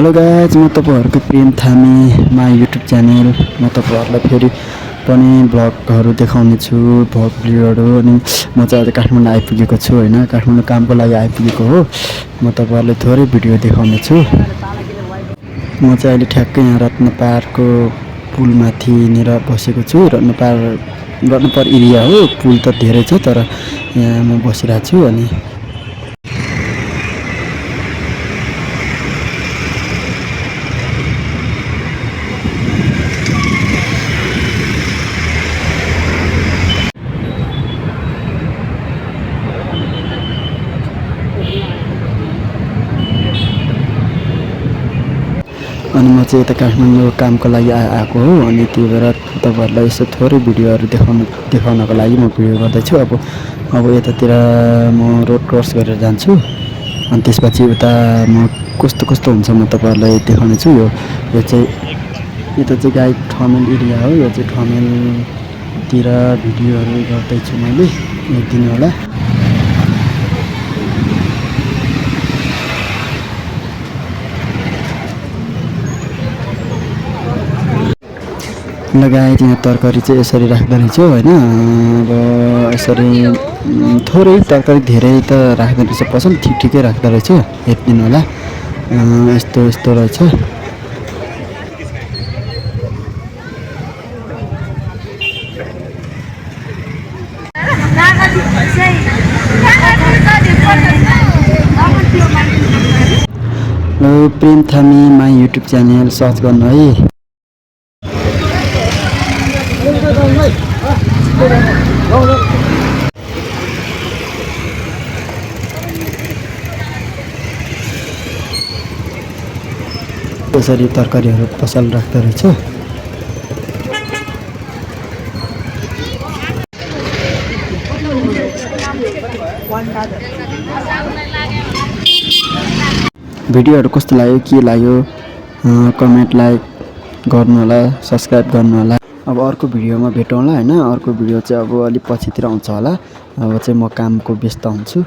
Hello guys, म तपाईँहरूको प्रेम थामीमा युट्युब च्यानल म तपाईँहरूलाई फेरि पनि भ्लगहरू देखाउने छु। भ्लग भिडियोहरू। अनि म चाहिँ अहिले काठमाडौँ आइपुगेको छु होइन, काठमाडौँ कामको लागि आइपुगेको हो। म तपाईँहरूलाई थोरै भिडियो देखाउने छु। म चाहिँ अहिले ठ्याक्कै यहाँ रत्नपारको पुलमाथिनिर बसेको छु। रत्नपार एरिया हो, पुल त धेरै छ तर यहाँ म बसिरहेको छु। अनि म चाहिँ यता काठमाडौँ कामको लागि आएको हो। अनि त्यही भएर तपाईँहरूलाई यसो थोरै भिडियोहरू देखाउनको लागि म भिडियो गर्दैछु। अब यतातिर म रोड क्रस गरेर जान्छु। अनि त्यसपछि उता म कस्तो कस्तो हुन्छ म तपाईँहरूलाई देखाउने छु। यो चाहिँ गाई ठमेल एरिया हो। यो चाहिँ ठमेलतिर भिडियोहरू गर्दैछु मैले, हेरिदिनु होला। लगायत यहाँ तरकारी चाहिँ यसरी राख्दो रहेछ होइन। अब यसरी थोरै तरकारी धेरै त राख्दो रहेछ, पसल ठिकै राख्दो रहेछ, हेरिदिनु होला। यस्तो रहेछ। प्रेम थामी माई युट्युब च्यानल सर्च गर्नु है। यसरी तरकारीहरू पसल राख्दो रहेछ। भिडियोहरू कस्तो लाग्यो, के लाग्यो, कमेन्ट लाइक गर्नु होला, सब्सक्राइब गर्नु होला। अब अर्को भिडियोमा भेटौँला होइन। अर्को भिडियो चाहिँ अब अलिक पछितिर आउँछ होला। अब चाहिँ म कामको व्यस्त हुन्छु।